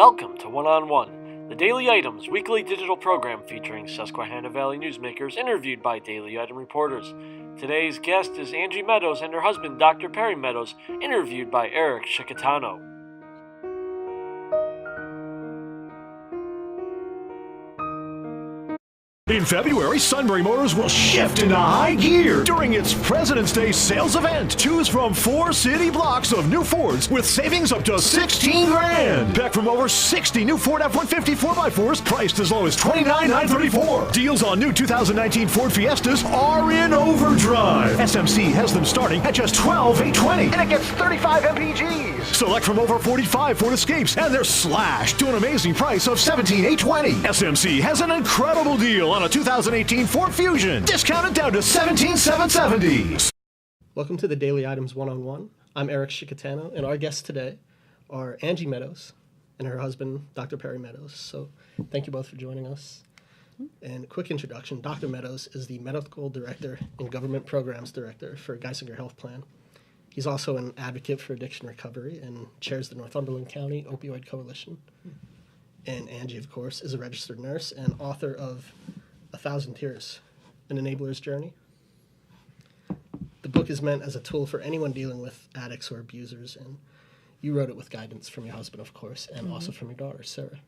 Welcome to One-on-One, the Daily Items weekly digital program featuring Susquehanna Valley newsmakers interviewed by Daily Item reporters. Today's guest is Angie Meadows and her husband, Dr. Perry Meadows, interviewed by Eric Scicchitano. In February, Sunbury Motors will shift into high gear during its President's Day sales event. Choose from 4 city blocks of new Fords with savings up to $16,000. Back from over 60 new Ford F-150 4x4s priced as low as $29,934. Deals on new 2019 Ford Fiestas are in overdrive. SMC has them starting at just $12,820, and it gets 35 MPGs. Select from over 45 Ford Escapes, and they're slashed to an amazing price of $17,820. SMC has an incredible deal on a 2018 Ford Fusion, discounted down to $17,770. Welcome to the Daily Items One-on-One. I'm Eric Scicchitano, and our guests today are Angie Meadows and her husband, Dr. Perry Meadows. So thank you both for joining us. And a quick introduction, Dr. Meadows is the Medical Director and Government Programs Director for Geisinger Health Plan. He's also an advocate for addiction recovery and chairs the Northumberland County Opioid Coalition. And Angie, of course, is a registered nurse and author of 1,000 Tears, An Enabler's Journey. The book is meant as a tool for anyone dealing with addicts or abusers, and you wrote it with guidance from your husband, of course, and also from your daughter, Sarah.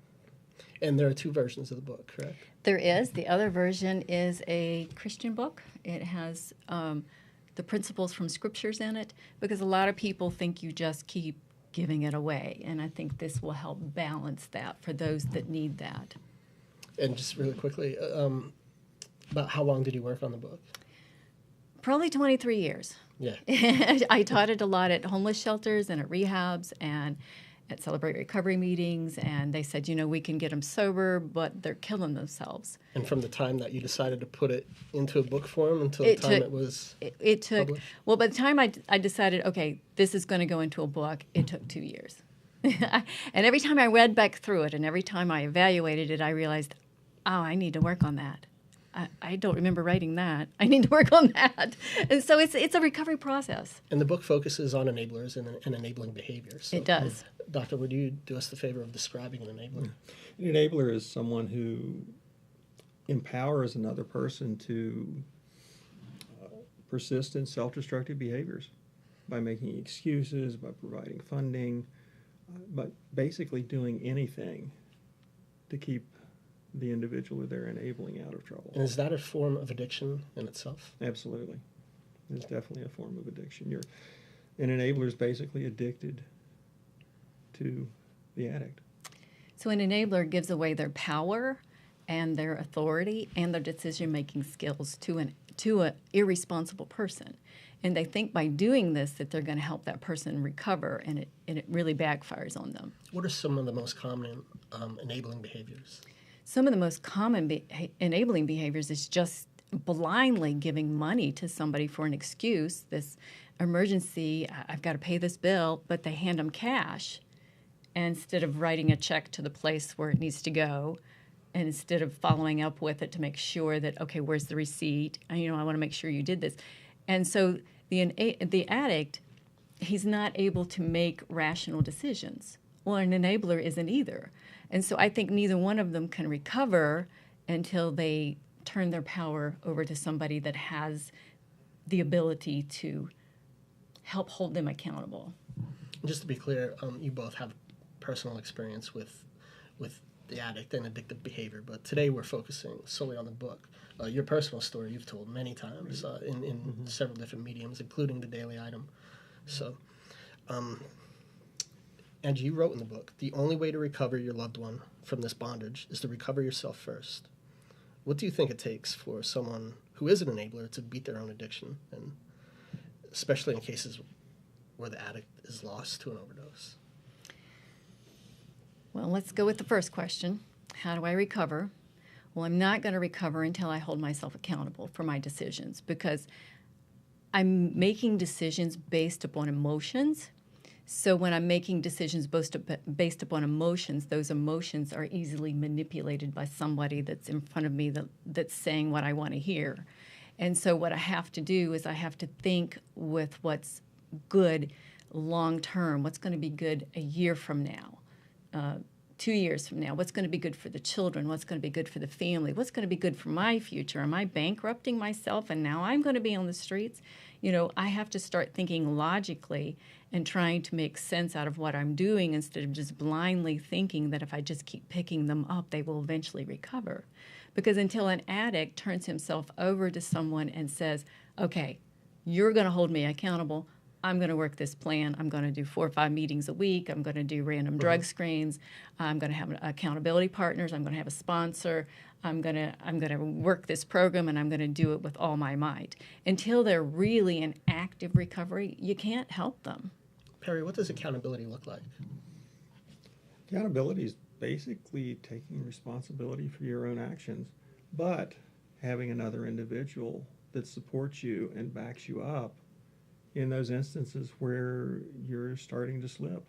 And there are 2 versions of the book, correct? There is. The other version is a Christian book. It has the principles from scriptures in it, because a lot of people think you just keep giving it away, and I think this will help balance that for those that need that. And just really quickly, about how long did you work on the book? Probably 23 years. Yeah. I taught it a lot at homeless shelters and at rehabs and at Celebrate Recovery meetings, and they said, you know, we can get them sober, but they're killing themselves. And from the time that you decided to put it into a book form until the time it was it took, published? well, by the time I decided, okay, this is going to go into a book, it took 2 years. And every time I read back through it and every time I evaluated it, I realized, oh, I need to work on that. I don't remember writing that. I need to work on that. And so it's a recovery process. And the book focuses on enablers and enabling behaviors. So, It does. Doctor, would you do us the favor of describing an enabler? An enabler is someone who empowers another person to persist in self-destructive behaviors by making excuses, by providing funding, but basically doing anything to keep the individual they're enabling out of trouble. And is that a form of addiction in itself? Absolutely. It's definitely a form of addiction. An enabler is basically addicted to the addict. So an enabler gives away their power and their authority and their decision-making skills to an irresponsible person. And they think by doing this that they're going to help that person recover, and it really backfires on them. What are some of the most common enabling behaviors? Some of the most common enabling behaviors is just blindly giving money to somebody for an excuse, this emergency, I've got to pay this bill, but they hand them cash instead of writing a check to the place where it needs to go, and instead of following up with it to make sure that, okay, where's the receipt? I want to make sure you did this. And so the addict, he's not able to make rational decisions. Well, an enabler isn't either. And so I think neither one of them can recover until they turn their power over to somebody that has the ability to help hold them accountable. Just to be clear, you both have personal experience with the addict and addictive behavior, but today we're focusing solely on the book. Your personal story you've told many times in several different mediums, including the Daily Item. So, Angie, you wrote in the book, the only way to recover your loved one from this bondage is to recover yourself first. What do you think it takes for someone who is an enabler to beat their own addiction, and especially in cases where the addict is lost to an overdose? Well, let's go with the first question. How do I recover? Well, I'm not going to recover until I hold myself accountable for my decisions, because I'm making decisions based upon emotions. So when I'm making decisions based upon emotions, those emotions are easily manipulated by somebody that's in front of me that's saying what I want to hear. And so what I have to do is I have to think with what's good long term, what's going to be good a year from now, 2 years from now? What's going to be good for the children? What's going to be good for the family? What's going to be good for my future? Am I bankrupting myself and now I'm going to be on the streets? I have to start thinking logically and trying to make sense out of what I'm doing instead of just blindly thinking that if I just keep picking them up, they will eventually recover. Because until an addict turns himself over to someone and says, okay, you're going to hold me accountable, I'm going to work this plan. I'm going to do 4 or 5 meetings a week. I'm going to do random drug screens. I'm going to have accountability partners. I'm going to have a sponsor. I'm going to work this program, and I'm going to do it with all my might. Until they're really in active recovery, you can't help them. Perry, what does accountability look like? Accountability is basically taking responsibility for your own actions, but having another individual that supports you and backs you up in those instances where you're starting to slip.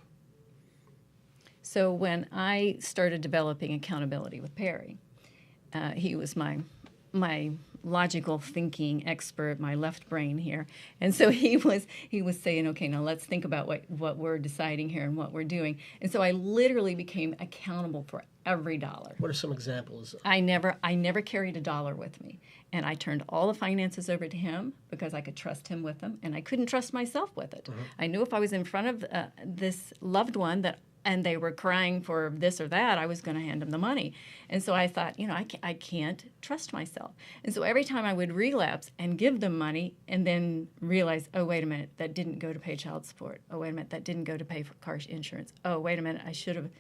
So when I started developing accountability with Perry, he was my logical thinking expert, my left brain here. And so he was saying, okay, now let's think about what we're deciding here and what we're doing. And so I literally became accountable for every dollar. What are some examples? I never carried a dollar with me. And I turned all the finances over to him because I could trust him with them, and I couldn't trust myself with it. I knew if I was in front of this loved one and they were crying for this or that, I was going to hand them the money. And so I thought, I can't trust myself. And so every time I would relapse and give them money and then realize, oh, wait a minute, that didn't go to pay child support. Oh, wait a minute, that didn't go to pay for car insurance. Oh, wait a minute, I should have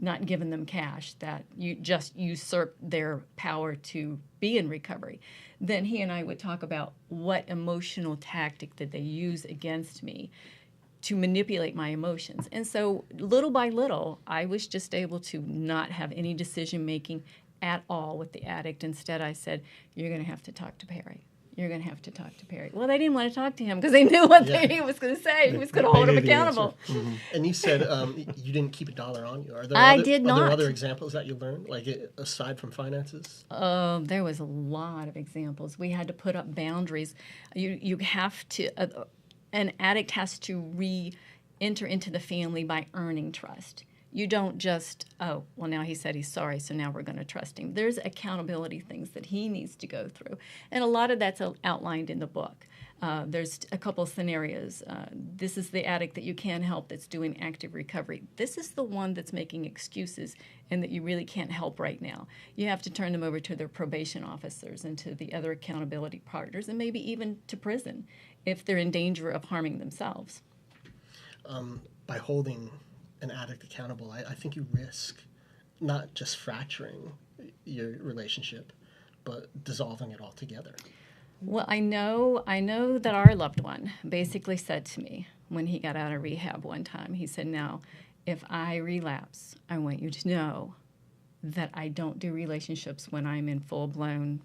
not given them cash, that you just usurped their power to be in recovery. Then he and I would talk about what emotional tactic did they use against me to manipulate my emotions. And so little by little, I was just able to not have any decision making at all with the addict. Instead, I said, you're going to have to talk to Perry. You're going to have to talk to Perry. Well, they didn't want to talk to him because they knew what he was going to say. He was going to hold him accountable. And you said you didn't keep a dollar on you. Are there I did not. Are there other examples that you learned, like aside from finances? There was a lot of examples. We had to put up boundaries. You have to, an addict has to re-enter into the family by earning trust. You don't just, oh, well, now he said he's sorry, so now we're going to trust him. There's accountability things that he needs to go through. And a lot of that's outlined in the book. There's a couple of scenarios. This is the addict that you can help that's doing active recovery. This is the one that's making excuses and that you really can't help right now. You have to turn them over to their probation officers and to the other accountability partners and maybe even to prison if they're in danger of harming themselves. By holding an addict accountable, I think you risk not just fracturing your relationship, but dissolving it altogether. Well, I know that our loved one basically said to me when he got out of rehab one time, he said, now, if I relapse, I want you to know that I don't do relationships when I'm in full-blown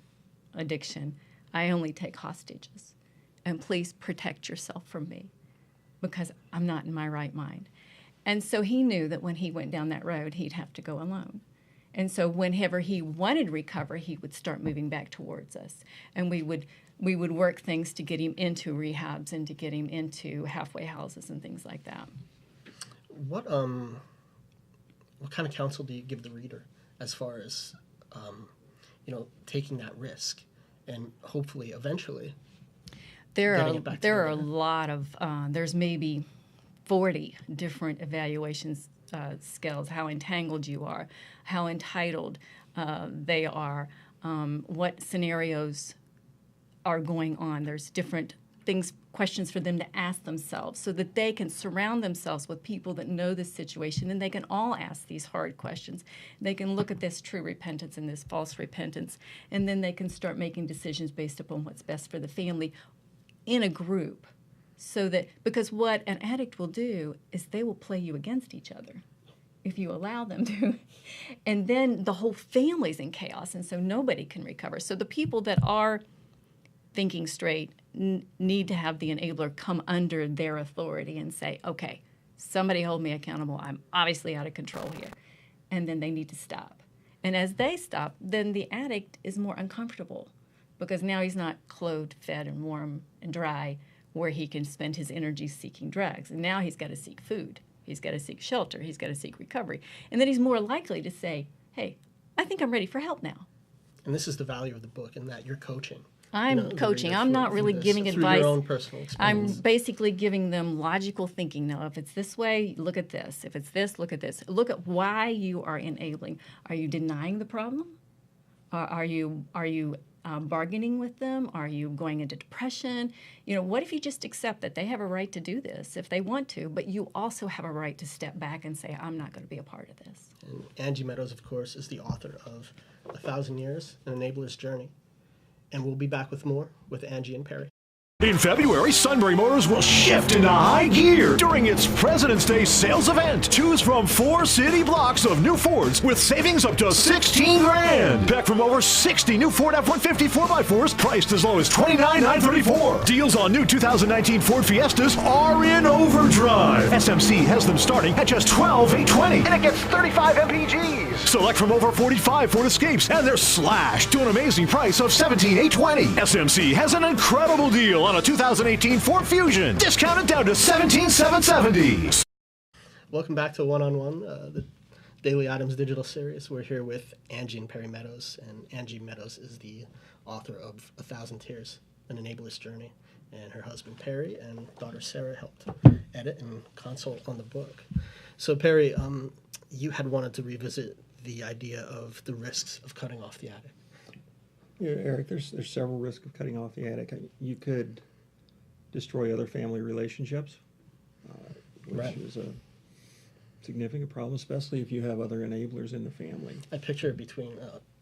addiction. I only take hostages. And please protect yourself from me because I'm not in my right mind. And so he knew that when he went down that road, he'd have to go alone. And so whenever he wanted recovery, he would start moving back towards us. And we would work things to get him into rehabs and to get him into halfway houses and things like that. What kind of counsel do you give the reader as far as taking that risk and hopefully eventually getting it back there are a together? lot of there's maybe 40 different evaluations scales, how entangled you are, how entitled they are, what scenarios are going on. There's different questions for them to ask themselves so that they can surround themselves with people that know this situation and they can all ask these hard questions. They can look at this true repentance and this false repentance, and then they can start making decisions based upon what's best for the family in a group. So that, because what an addict will do is they will play you against each other if you allow them to. And then the whole family's in chaos, and so nobody can recover. So the people that are thinking straight need to have the enabler come under their authority and say, okay, somebody hold me accountable. I'm obviously out of control here. And then they need to stop. And as they stop, then the addict is more uncomfortable because now he's not clothed, fed, and warm and dry where he can spend his energy seeking drugs. And now he's got to seek food. He's got to seek shelter. He's got to seek recovery. And then he's more likely to say, hey, I think I'm ready for help now. And this is the value of the book, in that you're coaching. I'm coaching. I'm not really giving through advice. Your own personal I'm experience. basically giving them logical thinking. Now, if it's this way, look at this. If it's this, look at this. Look at why you are enabling. Are you denying the problem? Are you bargaining with them? Are you going into depression? What if you just accept that they have a right to do this if they want to, but you also have a right to step back and say, I'm not going to be a part of this. And Angie Meadows, of course, is the author of 1,000 Years, An Enabler's Journey. And we'll be back with more with Angie and Perry. In February, Sunbury Motors will shift into high gear during its President's Day sales event. Choose from 4 city blocks of new Fords with savings up to $16,000. Back from over 60 new Ford F-150 4x4s priced as low as $29,934. Deals on new 2019 Ford Fiestas are in overdrive. SMC has them starting at just $12,820, and it gets 35 MPGs. Select from over 45 Ford Escapes, and they're slashed to an amazing price of $17,820. SMC has an incredible deal on a 2018 Ford Fusion, discounted down to $17,770. Welcome back to One-on-One, the Daily Items digital series. We're here with Angie and Perry Meadows, and Angie Meadows is the author of 1,000 Tears, An Enabler's Journey, and her husband Perry and daughter Sarah helped edit and consult on the book. So Perry, you had wanted to revisit the idea of the risks of cutting off the attic. Yeah, Eric, there's several risks of cutting off the attic. You could destroy other family relationships, which Right. is a significant problem, especially if you have other enablers in the family. I picture it between,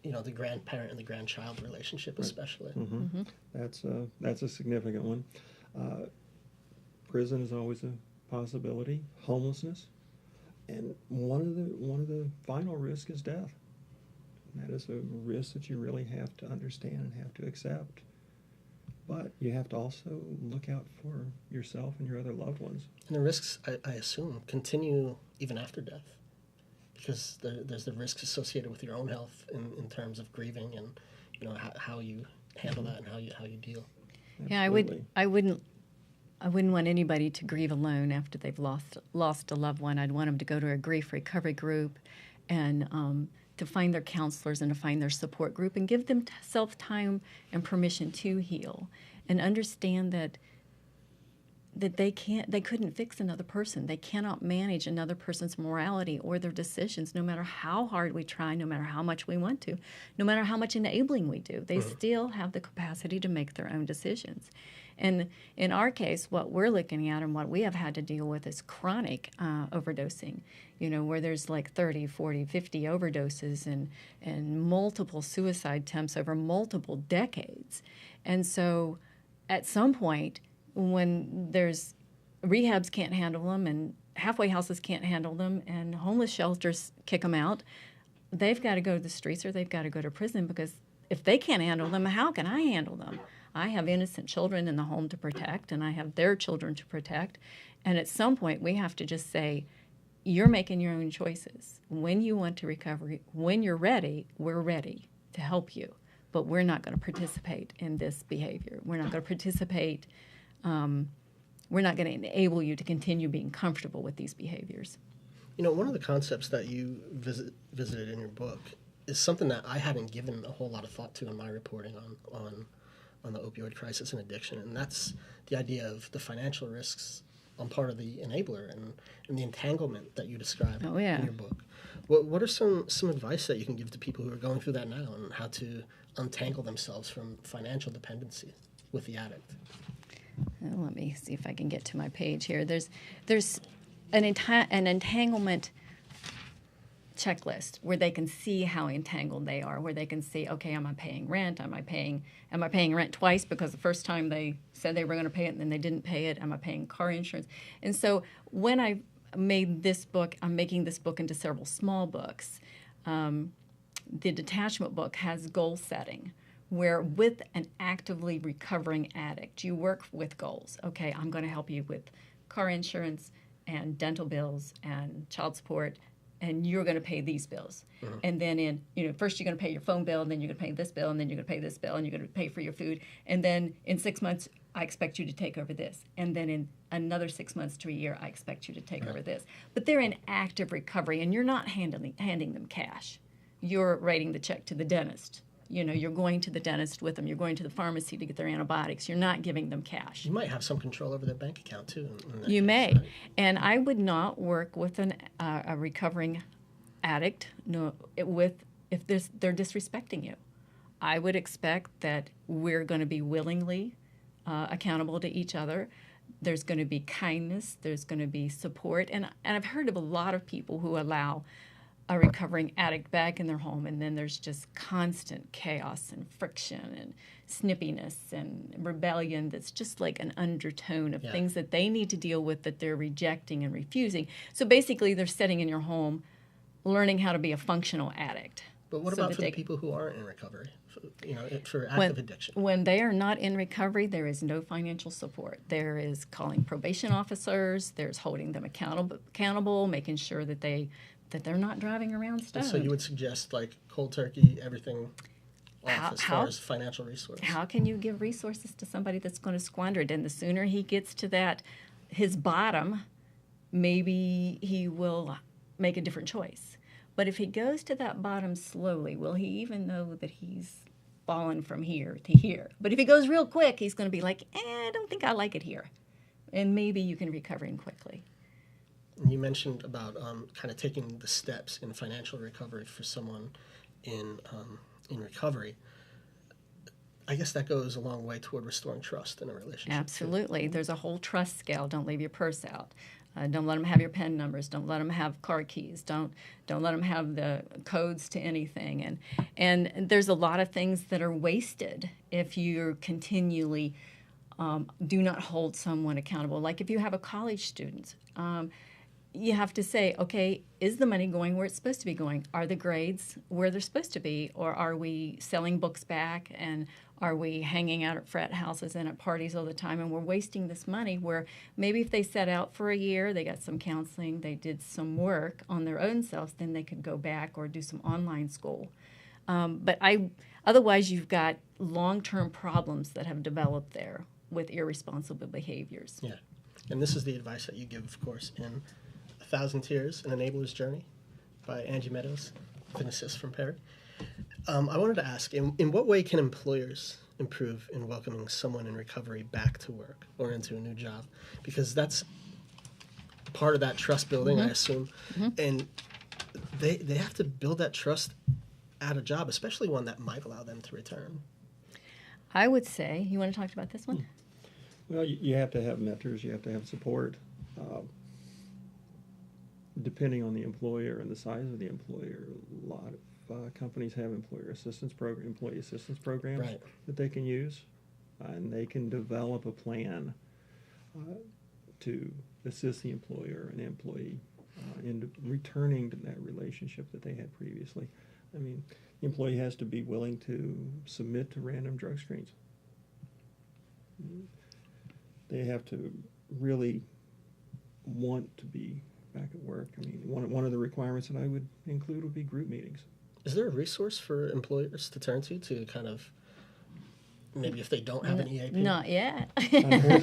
the grandparent and the grandchild relationship, especially. Mm-hmm. That's a significant one. Prison is always a possibility. Homelessness, and one of the final risks is death. And that is a risk that you really have to understand and have to accept. But you have to also look out for yourself and your other loved ones. And the risks, I assume, continue even after death, because there's the risks associated with your own health in terms of grieving and how you handle that and how you deal. Yeah, Absolutely. I wouldn't want anybody to grieve alone after they've lost a loved one. I'd want them to go to a grief recovery group and to find their counselors and to find their support group and give themselves time and permission to heal and understand that they couldn't fix another person. They cannot manage another person's morality or their decisions, no matter how hard we try, no matter how much we want to, no matter how much enabling we do. They still have the capacity to make their own decisions. And in our case, what we're looking at and what we have had to deal with is chronic overdosing, where there's like 30, 40, 50 overdoses and multiple suicide attempts over multiple decades. And so at some point, when there's rehabs can't handle them and halfway houses can't handle them and homeless shelters kick them out, they've got to go to the streets or they've got to go to prison, because if they can't handle them, how can I handle them? I have innocent children in the home to protect, and I have their children to protect. And at some point, we have to just say, you're making your own choices. When you want to recover, when you're ready, we're ready to help you. But we're not going to participate in this behavior. We're not going to participate. We're not going to enable you to continue being comfortable with these behaviors. One of the concepts that you visited in your book is something that I hadn't given a whole lot of thought to in my reporting on the opioid crisis and addiction, and that's the idea of the financial risks on part of the enabler and the entanglement that you describe in your book. What are some advice that you can give to people who are going through that now and how to untangle themselves from financial dependency with the addict? Let me see if I can get to my page here. There's an entanglement checklist where they can see how entangled they are, where they can see, okay, am I paying rent? Am I paying rent twice because the first time they said they were going to pay it and then they didn't pay it? Am I paying car insurance? And so when I made this book, I'm making this book into several small books. The detachment book has goal setting, where with an actively recovering addict, you work with goals. Okay, I'm going to help you with car insurance and dental bills and child support, and you're going to pay these bills. And then first you're going to pay your phone bill, and then you're going to pay this bill, and then you're going to pay this bill, and you're going to pay for your food. And then in 6 months, I expect you to take over this. And then in another 6 months to a year, I expect you to take over this. But they're in active recovery, and you're not handing them cash. You're writing the check to the dentist. You know, you're going to the dentist with them. You're going to the pharmacy to get their antibiotics. You're not giving them cash. You might have some control over their bank account, too. You case, may. right? And I would not work with a recovering addict if they're disrespecting you. I would expect that we're going to be willingly accountable to each other. There's going to be kindness. There's going to be support. And I've heard of a lot of people who allow a recovering addict back in their home, and then there's just constant chaos and friction and snippiness and rebellion that's just like an undertone of things that they need to deal with that they're rejecting and refusing. So basically, they're sitting in your home learning how to be a functional addict. But what about for the people who aren't in recovery, for active addiction? When they are not in recovery, there is no financial support. There is calling probation officers. There's holding them accountable, making sure that they're not driving around stoned. So you would suggest like cold turkey, everything off as far as financial resources? How can you give resources to somebody that's going to squander it? And the sooner he gets to his bottom, maybe he will make a different choice. But if he goes to that bottom slowly, will he even know that he's fallen from here to here? But if he goes real quick, he's going to be like, I don't think I like it here. And maybe you can recover him quickly. You mentioned about kind of taking the steps in financial recovery for someone in recovery. I guess that goes a long way toward restoring trust in a relationship. Absolutely. There's a whole trust scale. Don't leave your purse out. Don't let them have your PIN numbers. Don't let them have car keys. Don't let them have the codes to anything. And there's a lot of things that are wasted if you're continually do not hold someone accountable. Like if you have a college student, you have to say, okay, is the money going where it's supposed to be going? Are the grades where they're supposed to be? Or are we selling books back, and are we hanging out at frat houses and at parties all the time, and we're wasting this money where maybe if they set out for a year, they got some counseling, they did some work on their own selves, then they could go back or do some online school. Otherwise, you've got long-term problems that have developed there with irresponsible behaviors. Yeah, and this is the advice that you give, of course, in 1,000 Tears, An Enabler's Journey by Angie Meadows, with an assist from Perry. I wanted to ask, in what way can employers improve in welcoming someone in recovery back to work or into a new job? Because that's part of that trust building, I assume. And they have to build that trust at a job, especially one that might allow them to return. I would say, you want to talk about this one? Well, you have to have mentors. You have to have support. Depending on the employer and the size of the employer, a lot of companies have employee assistance programs Right. that they can use, and they can develop a plan to assist the employer and employee in returning to that relationship that they had previously. I mean, the employee has to be willing to submit to random drug screens. They have to really want to be back at work. I mean, one of the requirements that I would include would be group meetings. Is there a resource for employers to turn to kind of, maybe if they don't have an EAP? Not yet.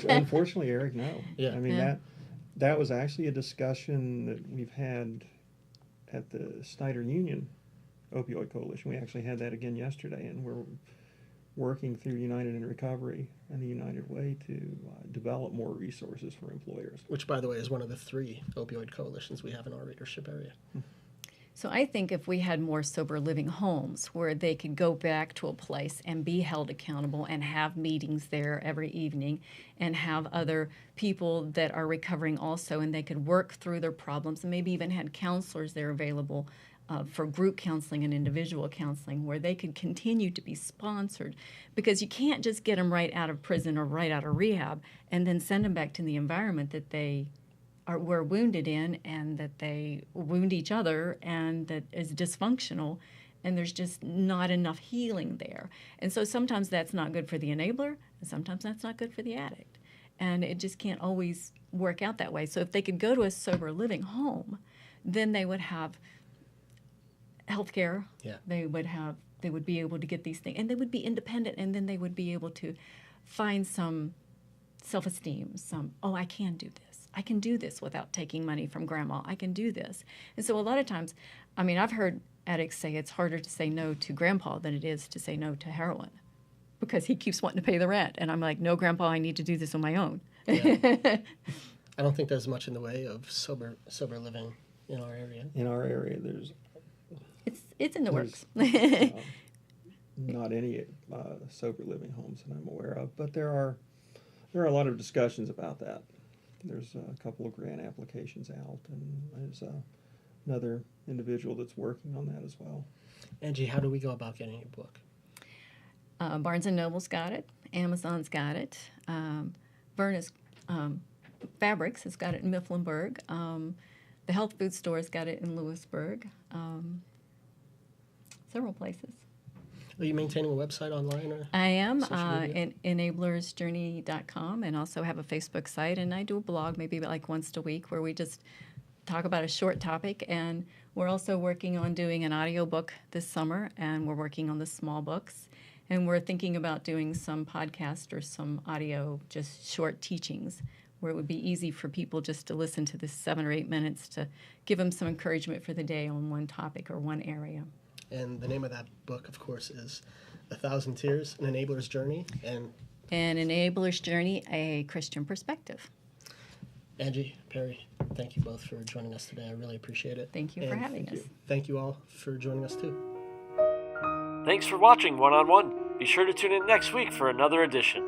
Unfortunately, Eric, no. Yeah. I mean, that was actually a discussion that we've had at the Snyder Union Opioid Coalition. We actually had that again yesterday, and we're working through United in Recovery and the United Way to develop more resources for employers. Which, by the way, is one of the 3 opioid coalitions we have in our readership area. So I think if we had more sober living homes where they could go back to a place and be held accountable and have meetings there every evening and have other people that are recovering also, and they could work through their problems, and maybe even had counselors there available for group counseling and individual counseling where they could continue to be sponsored, because you can't just get them right out of prison or right out of rehab and then send them back to the environment that they were wounded in, and that they wound each other, and that is dysfunctional, and there's just not enough healing there. And so sometimes that's not good for the enabler, and sometimes that's not good for the addict. And it just can't always work out that way. So if they could go to a sober living home, then they would have health care. Yeah. They would be able to get these things, and they would be independent, and then they would be able to find some self-esteem, some, oh, I can do this. I can do this without taking money from grandma. I can do this. And so a lot of times, I mean, I've heard addicts say it's harder to say no to grandpa than it is to say no to heroin because he keeps wanting to pay the rent. And I'm like, no, grandpa, I need to do this on my own. Yeah. I don't think there's much in the way of sober living in our area. In our area, there's It's in the works. not any sober living homes that I'm aware of, but there are a lot of discussions about that. There's a couple of grant applications out, and there's another individual that's working on that as well. Angie, how do we go about getting your book? Barnes & Noble's got it. Amazon's got it. Vernus Fabrics has got it in Mifflinburg. The health food store's got it in Lewisburg. Several places. Are you maintaining a website online? Or I am, social media? enablersjourney.com, and also have a Facebook site, and I do a blog maybe like once a week where we just talk about a short topic, and we're also working on doing an audiobook this summer, and we're working on the small books, and we're thinking about doing some podcast or some audio, just short teachings, where it would be easy for people just to listen to this 7 or 8 minutes to give them some encouragement for the day on one topic or one area. And the name of that book, of course, is 1,000 Tears, An Enabler's Journey. And An Enabler's Journey, a Christian Perspective. Angie, Perry, thank you both for joining us today. I really appreciate it. Thank you for And having us. Thank you all for joining us, too. Thanks for watching One on One. Be sure to tune in next week for another edition.